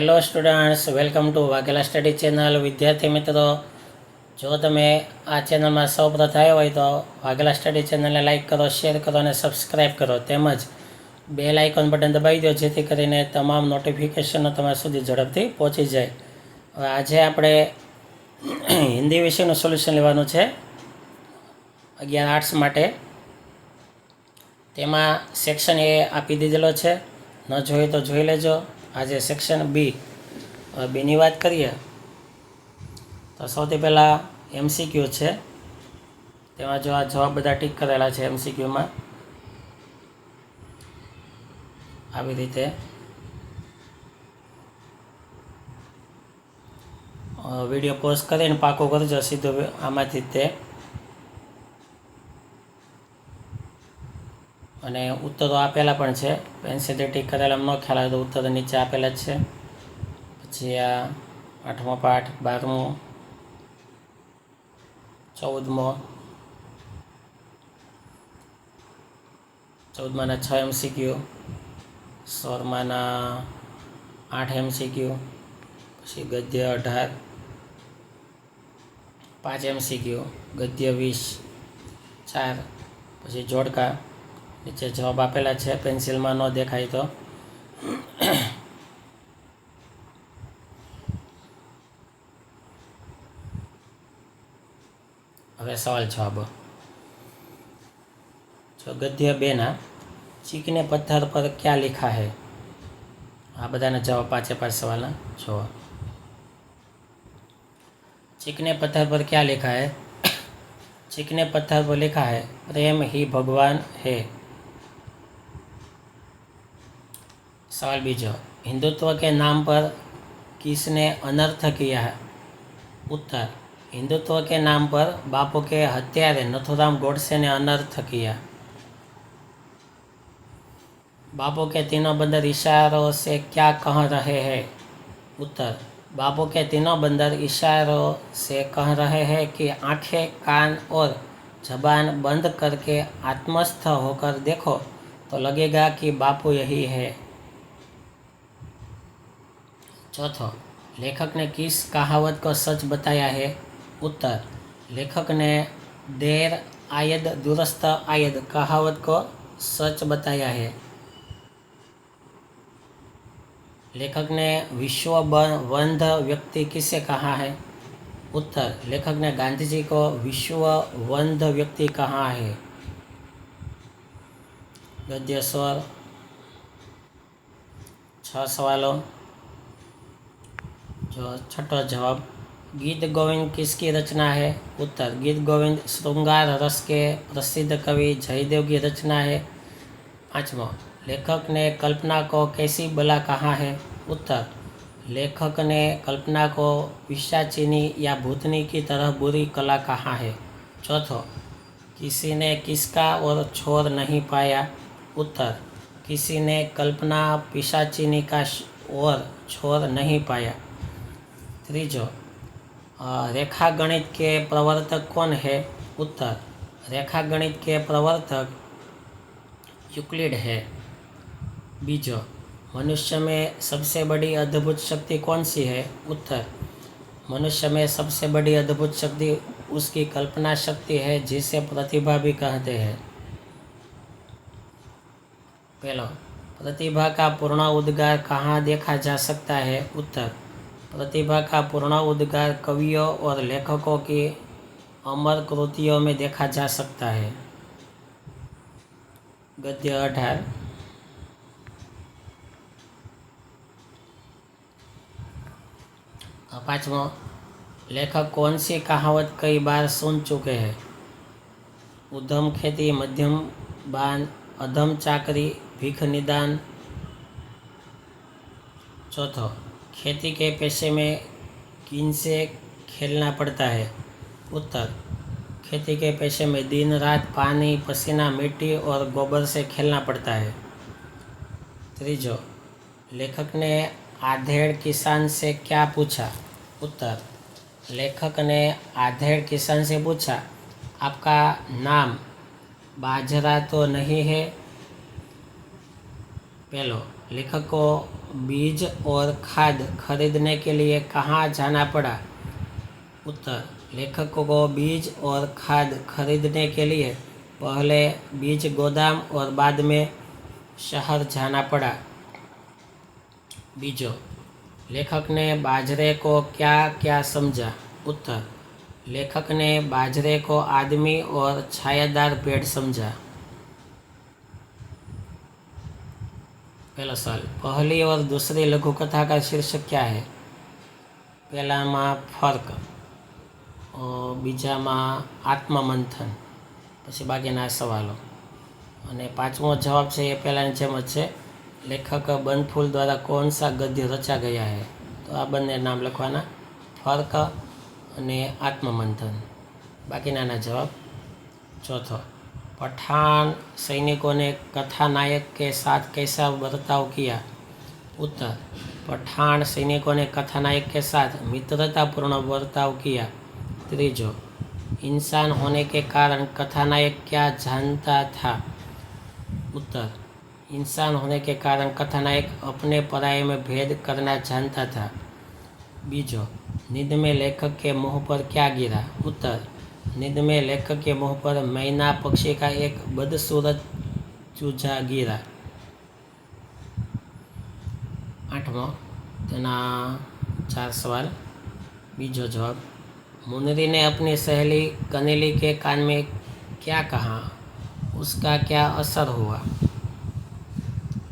Hello students, welcome to Vaghela study channel. વિદ્યાર્થી મિત્રો, જો તમે આ ચેનલમાં સૌપ્રથમ આવ્યા હોય તો વાઘેલા સ્ટડી ચેનલને લાઇક કરો, શેર કરો અને સબસ્ક્રાઈબ કરો. તેમજ બેલ આઇકોન બટન દબાવી દો જેથી કરીને તમામ નોટિફિકેશનો તમારા સુધી ઝડપથી પહોંચી જાય. હવે આજે આપણે હિન્દી વિષયનું સોલ્યુશન લેવાનું છે 11 આર્ટ્સ માટે. તેમાં સેક્શન એ આપી દીધેલો છે, ન જોઈએ તો જોઈ લેજો. આજે સેક્શન બીની વાત કરીએ તો સૌથી પહેલાં MCQ છે. તેમાં જો આ જવાબ બધા ટીક કરેલા છે MCQમાં આવી રીતે. વિડીયો પોઝ કરીને પાકું કરજો સીધું આમાંથી તે, અને ઉત્તરો આપેલા પણ છે. પેન્સિલથી ટીક કરેલા ન ખ્યાલ આવે તો ઉત્તર નીચે આપેલા જ છે. પછી આ 8મો પાઠ, 12મો, 14મો, 14માના 6 MCQ, 16માના 8 MCQ, પછી ગદ્ય 18, 5 MCQ, ગદ્ય 20, 4, પછી જોડકા. નીચે જવાબ આપેલા છે, પેન્સિલમાં ન દેખાય તો. હવે સવાલ જવાબો. જો ગદ્ય 2ના ચીકને પથ્થર પર ક્યાં लिखा है, આ બધાના જવાબ 5 સવાલના જો. ચીકને પથ્થર પર क्या लिखा है? चीकने पत्थर पर लिखा है प्रेम ही भगवान है. सवाल बीजो, हिंदुत्व के नाम पर किसने अनर्थ किया है? उत्तर, हिंदुत्व के नाम पर बापू के हत्यारे नथुराम गोडसे ने अनर्थ किया. बापू के तीनों बंदर इशारों से क्या कह रहे हैं? उत्तर, बापू के तीनों बंदर इशारों से कह रहे हैं कि आंखें, कान और जबान बंद करके आत्मस्थ होकर देखो तो लगेगा कि बापू यही है. चौथो, लेखक ने किस कहावत को सच बताया है? उत्तर, लेखक ने देर आयद दुरुस्त आयद कहावत को सच बताया है. लेखक ने विश्व वंध व्यक्ति किसे कहा है? उत्तर, लेखक ने गांधी जी को विश्व वंध व्यक्ति कहा है. गद्य स्वर 6 सवालों. जो छठो जवाब, गीत गोविंद किसकी रचना है? उत्तर, गीत गोविंद श्रृंगार रस के प्रसिद्ध कवि जयदेव की रचना है. 5मो, लेखक ने कल्पना को कैसी बला कहा है? उत्तर, लेखक ने कल्पना को पिशाचिनी या भूतनी की तरह बुरी कला कहा है. चौथो, किसी ने किसका और छोर नहीं पाया? उत्तर, किसी ने कल्पना पिशाचिनी का और छोर नहीं पाया. तीजो, रेखा गणित के प्रवर्तक कौन है? उत्तर, रेखा गणित के प्रवर्तक यूक्लिड है. बीजो, मनुष्य में सबसे बड़ी अद्भुत शक्ति कौन सी है? उत्तर, मनुष्य में सबसे बड़ी अद्भुत शक्ति उसकी कल्पना शक्ति है जिसे प्रतिभा भी कहते हैं. पहलो, प्रतिभा का पूर्ण उद्गार कहाँ देखा जा सकता है? उत्तर, प्रतिभा का पूर्ण उद्गार कवियों और लेखकों की अमर कृतियों में देखा जा सकता है. गद्य 18. पांचमो, लेखक कौन सी कहावत कई बार सुन चुके हैं? उधम खेती, मध्यम बान, अधम चाकरी, भीख निदान. चौथो, खेती के पेशे में किनसे खेलना पड़ता है? उत्तर, खेती के पेशे में दिन रात पानी, पसीना, मिट्टी और गोबर से खेलना पड़ता है. तीजो, लेखक ने आधेड़ किसान से क्या पूछा? उत्तर, लेखक ने आधेड़ किसान से पूछा, आपका नाम बाजरा तो नहीं है? पहलो, लेखक को बीज और खाद खरीदने के लिए कहाँ जाना पड़ा? उत्तर, लेखक को बीज और खाद खरीदने के लिए पहले बीज गोदाम और बाद में शहर जाना पड़ा। बीजो, लेखक ने बाजरे को क्या क्या समझा? उत्तर, लेखक ने बाजरे को आदमी और छायादार पेड़ समझा। पहला सवाल, पहली और दूसरी लघु कथा का शीर्षक क्या है? पहला में फर्क और बीजा में आत्ममंथन, પછી બાકીના સવાલો। અને પાંચમો જવાબ છે એ પહેલાંની જેમ જ છે, લેખક बनफूल द्वारा कौन सा गद्य रचा गया है? तो आ બંને નામ લખવાના, ફર્ક અને આત્મમંથન। બાકીના જવાબ। चौथो, पठान सैनिकों ने कथानायक के साथ कैसा बर्ताव किया? उत्तर, पठान सैनिकों ने कथानायक के साथ मित्रतापूर्ण बर्ताव किया। तीजो, इंसान होने के कारण कथानायक क्या जानता था? उत्तर, इंसान होने के कारण कथानायक अपने पराये में भेद करना जानता था। बीजो, नींद में लेखक के मुंह पर क्या गिरा? उत्तर, नींद में लेखक के मुंह पर मैना पक्षी का एक बदसूरत चूजा गिरा। आठमो, तेना 4 सवाल। बीजो जवाब, मुनरी ने अपनी सहेली कनेली के कान में क्या कहा? उसका क्या असर हुआ?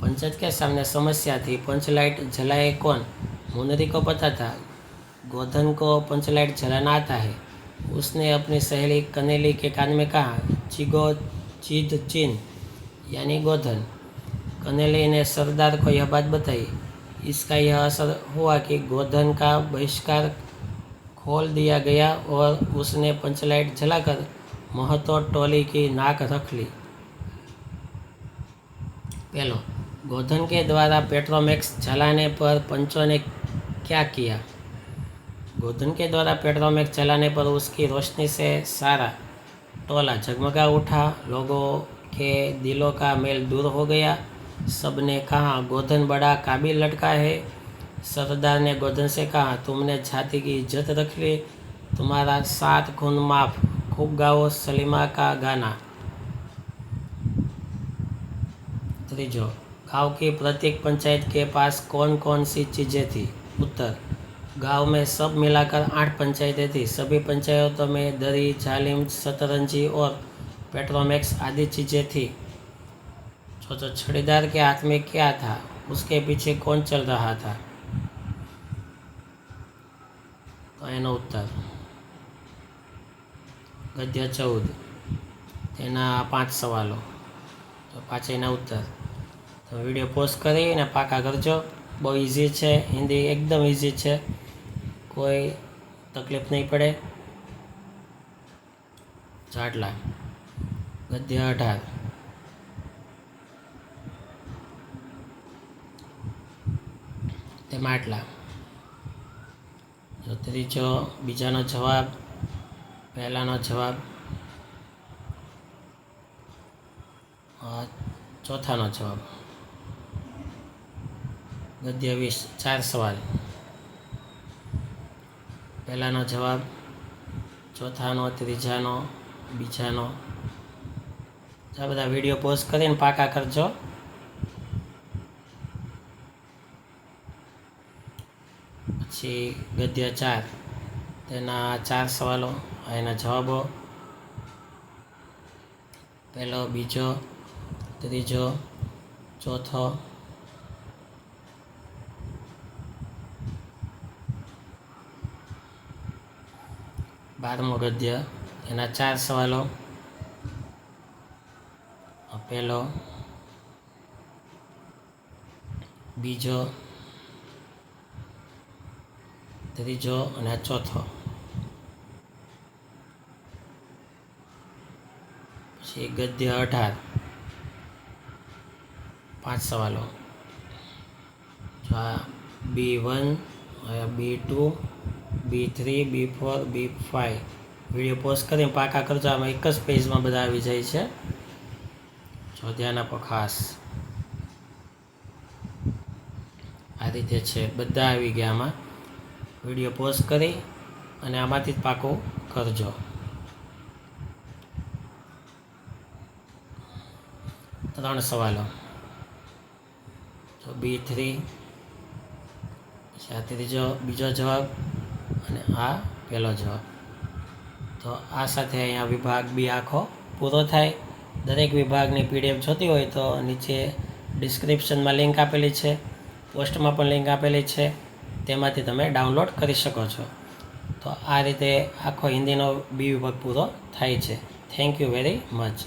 पंचायत के सामने समस्या थी, पंचलाइट जलाए कौन? मुनरी को पता था गोधन को पंचलाइट जलाना आता है। उसने अपनी सहेली कनेली के कान में कहा, चिगो चिद चिन, यानी गोधन। कनेली ने सरदार को यह बात बताई। इसका यह असर हुआ कि गोधन का बहिष्कार खोल दिया गया और उसने पंचलाइट जलाकर महतो टोली की नाक रख ली। पहलो, गोधन के द्वारा पेट्रोमैक्स जलाने पर पंचों ने क्या किया? गोधन के द्वारा पेट्रोमैक्स जलाने पर उसकी रोशनी से सारा टोला जगमगा उठा। लोगों के दिलों का मेल दूर हो गया। सबने कहा, गोधन बड़ा काबिल लड़का है। सरदार ने गोधन से कहा, तुमने जाति की इज्जत रख ली, तुम्हारा 7 खून माफ। खूब गाओ सलीमा का गाना। तीजो, गांव की प्रत्येक पंचायत के पास कौन कौन सी चीज़ें थी? उत्तर, गांव में सब मिलाकर 8 पंचायतें थी। सभी पंचायतों में दरी, जालिम, शतरंजी और पेट्रोमैक्स आदि चीज़ें थी। चौथो, छड़ीदार के हाथ में क्या था? उसके पीछे कौन चल रहा था? तो एनो उत्तर गद्य 14, तेना 5 सवालों, तो पाछेना उत्तर। तो वीडियो पोस्ट करी पाका करजो। बहुत इजी है, हिंदी एकदम इजी है, कोई तकलीफ नहीं पड़े। आटला गद्य 18, तेमां आटला। जो त्रीजो बीजानो जवाब, पहलानो जवाब, चौथानो जवाब। गद्य 20, 4 सवाल। पहलानो जवाब, चौथानो, त्रीजानो, बीजानो। आ बधा विडियो पोस्ट करीने पाका करजो। पछी गद्य 4, तेना 4 सवालों, एना जवाबों। पहलो, बीजो, त्रीजो, चौथो, 12मो गद्य, एना 4 सवालों। पहलो, बीजो, त्रीजो और चौथो। पछी गद्य 18, 5 सवालों। B1, B2, B3, B4, B5 video post करीने पाका करजो। आमां एक ज पेज में बधा आवी जाय छे। जो ध्यान आपो खास। આ રીતે છે, બધા આવી ગયા આમાં. વિડીયો પોઝ કરી અને આમાંથી જ પાકું કરજો. ત્રણ સવાલો, તો B3, પછી આ બીજો જવાબ અને આ પહેલો જવાબ. તો આ સાથે અહીંયા વિભાગ બી આખો પૂરો થાય. દરેક વિભાગની PDF જોતી હોય તો નીચે ડિસ્ક્રિપ્શનમાં લિંક આપેલી છે, પોસ્ટમાં પણ લિંક આપેલી છે, તેમાંથી તમે ડાઉનલોડ કરી શકો છો. તો આ રીતે આખો હિન્દીનો બી વિભાગ પૂરો થાય છે. Thank you very much.